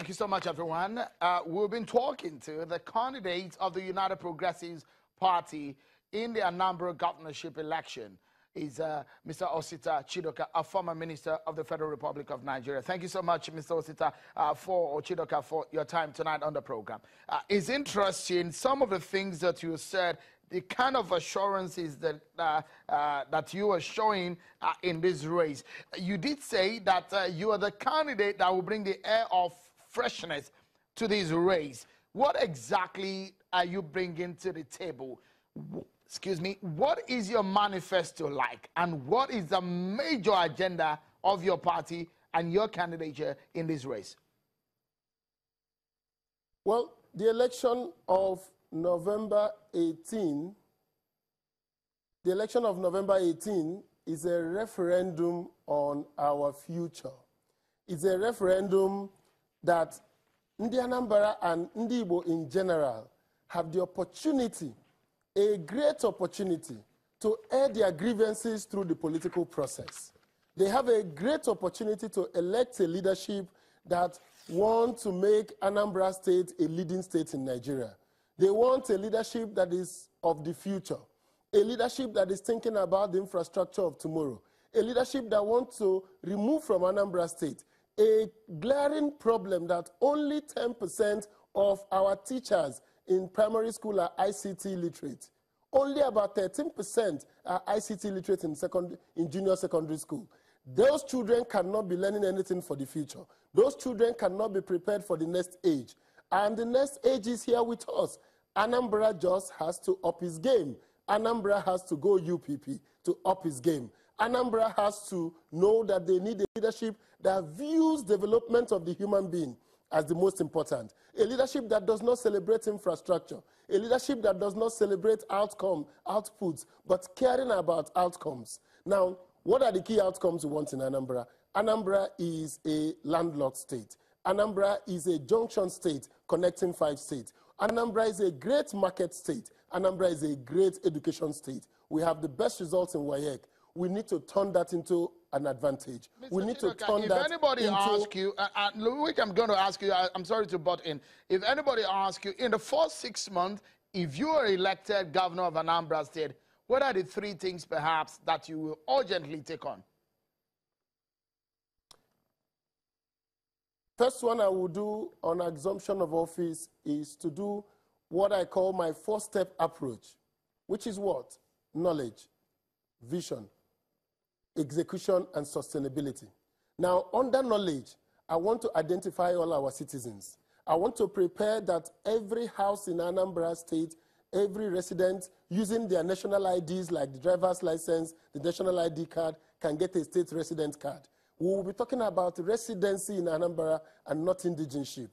Thank you so much, everyone. We've been talking to the candidate of the United Progressives Party in the Anambra governorship election. Is Mr. Osita Chidoka, a former minister of the Federal Republic of Nigeria. Thank you so much, Mr. Osita, Chidoka, for your time tonight on the program. It's interesting, some of the things that you said, the kind of assurances that that you are showing in this race. You did say that you are the candidate that will bring the air of freshness to this race. What exactly are you bringing to the table? Excuse me, what is your manifesto like, and what is the major agenda of your party and your candidature in this race? Well, the election of November 18, is a referendum on our future. It's a referendum that Ndi Anambra and Ndi Igbo in general have the opportunity, a great opportunity, to air their grievances through the political process. They have a great opportunity to elect a leadership that want to make Anambra State a leading state in Nigeria. They want a leadership that is of the future, a leadership that is thinking about the infrastructure of tomorrow, a leadership that wants to remove from Anambra State a glaring problem that only 10% of our teachers in primary school are ICT literate. Only about 13% are ICT literate in junior secondary school. Those children cannot be learning anything for the future. Those children cannot be prepared for the next age. And the next age is here with us. Anambra just has to up his game. Anambra has to go UPP to up his game. Anambra has to know that they need a leadership that views development of the human being as the most important. A leadership that does not celebrate infrastructure. A leadership that does not celebrate outputs, but caring about outcomes. Now, what are the key outcomes we want in Anambra? Anambra is a landlocked state. Anambra is a junction state connecting 5 states. Anambra is a great market state. Anambra is a great education state. We have the best results in WAEC. We need to turn that into an advantage. Mr. We need Chidoka, to turn that into... If anybody asks you, Louis, I'm going to ask you, I'm sorry to butt in. If anybody asks you, in the first 6 months, if you are elected governor of Anambra State, what are the 3 things perhaps that you will urgently take on? First one I will do on assumption of office is to do what I call my 4-step approach, which is what? Knowledge, vision, execution, and sustainability. Now, under knowledge, I want to identify all our citizens. I want to prepare that every house in Anambra State, every resident using their national IDs like the driver's license, the national ID card, can get a state resident card. We will be talking about residency in Anambra and not indigenship.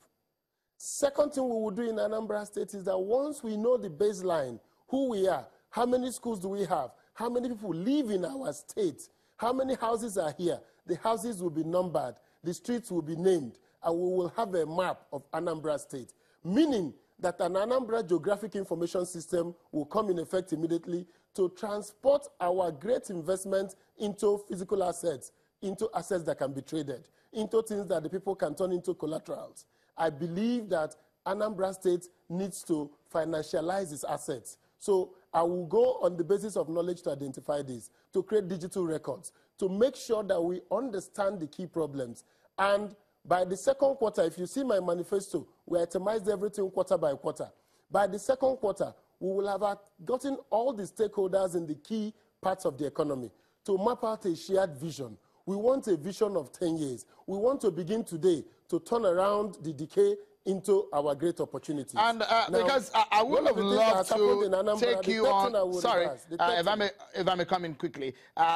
Second thing we will do in Anambra State is that once we know the baseline, who we are, how many schools do we have, how many people live in our state, how many houses are here, the houses will be numbered, the streets will be named, and we will have a map of Anambra State, meaning that an Anambra geographic information system will come in effect immediately to transport our great investment into physical assets, into assets that can be traded, into things that the people can turn into collaterals. I believe that Anambra State needs to financialize its assets. So I will go on the basis of knowledge to identify this, to create digital records, to make sure that we understand the key problems. And by the second quarter, if you see my manifesto, we itemized everything quarter by quarter. By the second quarter, we will have gotten all the stakeholders in the key parts of the economy to map out a shared vision. We want a vision of 10 years. We want to begin today to turn around the decay into our great opportunities. And now, because I would have loved to take you on, sorry, if I may come in quickly,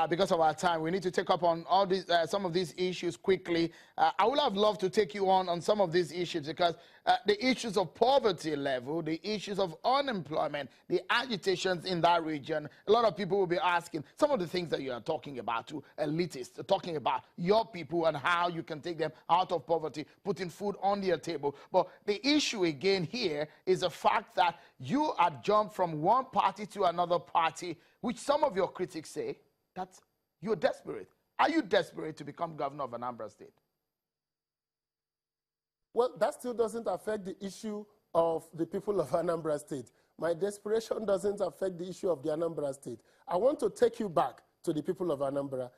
because of our time, we need to take up on all these, some of these issues quickly. I would have loved to take you on some of these issues, because the issues of poverty level, the issues of unemployment, the agitations in that region, a lot of people will be asking some of the things that you are talking about to elitists, talking about your people and how you can take them out of poverty, putting food on their table. But the issue again here is the fact that you are jumped from one party to another party, which some of your critics say that you're desperate. Are you desperate to become governor of Anambra State? Well, that still doesn't affect the issue of the people of Anambra State. My desperation doesn't affect the issue of the Anambra State. I want to take you back to the people of Anambra.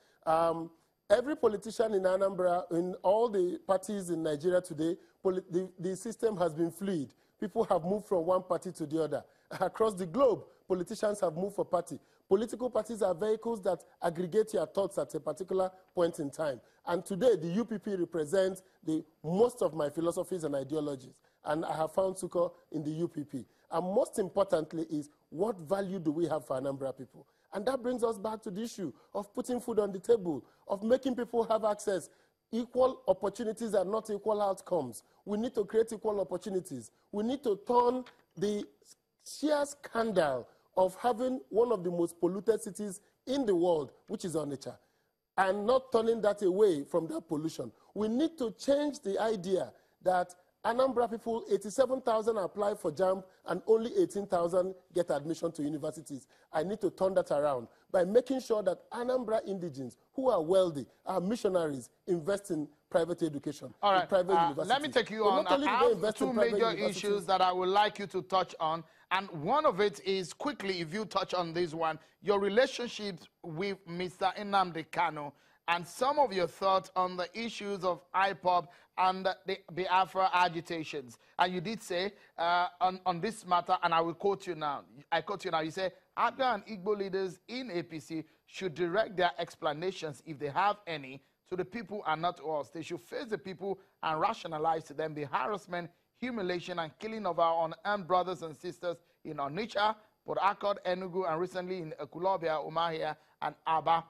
Every politician in Anambra, in all the parties in Nigeria today, the system has been fluid. People have moved from one party to the other. Across the globe, politicians have moved for party. Political parties are vehicles that aggregate your thoughts at a particular point in time. And today, the UPP represents most of my philosophies and ideologies. And I have found succor in the UPP. And most importantly is, what value do we have for Anambra people? And that brings us back to the issue of putting food on the table, of making people have access. Equal opportunities are not equal outcomes. We need to create equal opportunities. We need to turn the sheer scandal of having one of the most polluted cities in the world, which is Onitsha, and not turning that away from that pollution. We need to change the idea that Anambra people, 87,000 apply for JAMB and only 18,000 get admission to universities. I need to turn that around by making sure that Anambra indigents who are wealthy, are missionaries, invest in private education. All right, private universities. let me take you on. I have two major issues that I would like you to touch on. And one of it is, quickly, if you touch on this one, your relationships with Mr. Nnamdi Kanu, and some of your thoughts on the issues of IPOB and the Biafra agitations. And you did say on this matter, and I will quote you now. I quote you now. You say, Abia and Igbo leaders in APC should direct their explanations, if they have any, to the people and not to us. They should face the people and rationalize to them the harassment, humiliation, and killing of our unarmed brothers and sisters in Onitsha, Port Harcourt, Enugu, and recently in Ekulobia, Umahia, and Aba.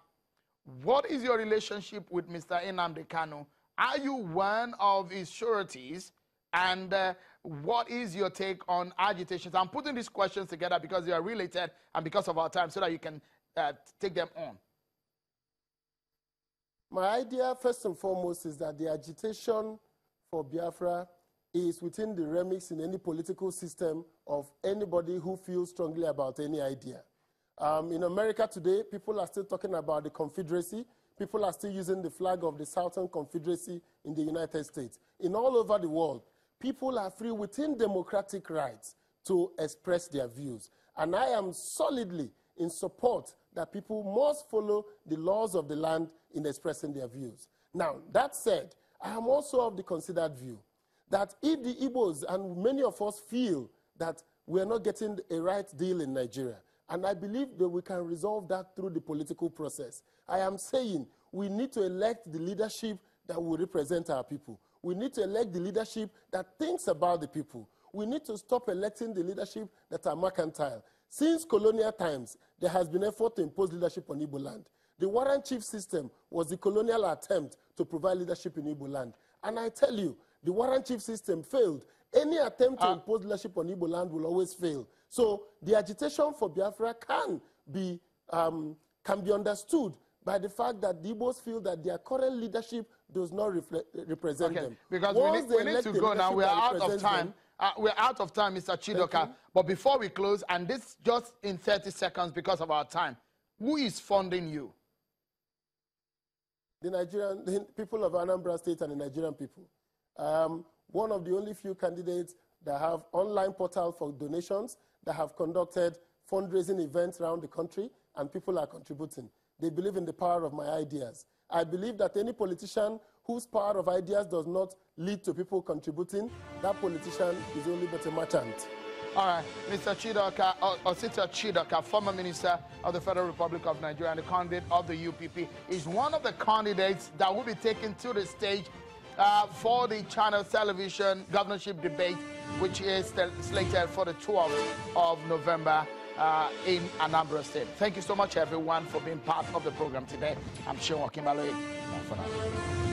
What is your relationship with Mr. Nnamdi Kanu? Are you one of his sureties? And what is your take on agitations? I'm putting these questions together because they are related and because of our time, so that you can take them on. My idea, first and foremost, is that the agitation for Biafra is within the remix in any political system of anybody who feels strongly about any idea. In America today, people are still talking about the Confederacy. People are still using the flag of the Southern Confederacy in the United States. In all over the world, people are free within democratic rights to express their views. And I am solidly in support that people must follow the laws of the land in expressing their views. Now, that said, I am also of the considered view that if the Igbos and many of us feel that we are not getting a right deal in Nigeria, and I believe that we can resolve that through the political process. I am saying we need to elect the leadership that will represent our people. We need to elect the leadership that thinks about the people. We need to stop electing the leadership that are mercantile. Since colonial times, there has been effort to impose leadership on Igbo land. The warrant chief system was the colonial attempt to provide leadership in Igbo land. And I tell you, the warrant chief system failed. Any attempt to impose leadership on Igbo land will always fail. So the agitation for Biafra can be understood by the fact that the Igbos feel that their current leadership does not represent them. Because we need to go now. We are out of time. We're out of time, Mr. Chidoka. But before we close, and this just in 30 seconds because of our time, who is funding you? The people of Anambra State and the Nigerian people. One of the only few candidates that have online portal for donations, that have conducted fundraising events around the country, and people are contributing. They believe in the power of my ideas. I believe that any politician whose power of ideas does not lead to people contributing, that politician is only but a merchant. All right, Mr. Chidoka, Osita Chidoka, former minister of the Federal Republic of Nigeria and the candidate of the UPP, is one of the candidates that will be taken to the stage for the Channel Television governorship debate, which is slated for the 12th of November in Anambra State. Thank you so much, everyone, for being part of the program today. I'm Sean Wakimbaloye. Bye for now.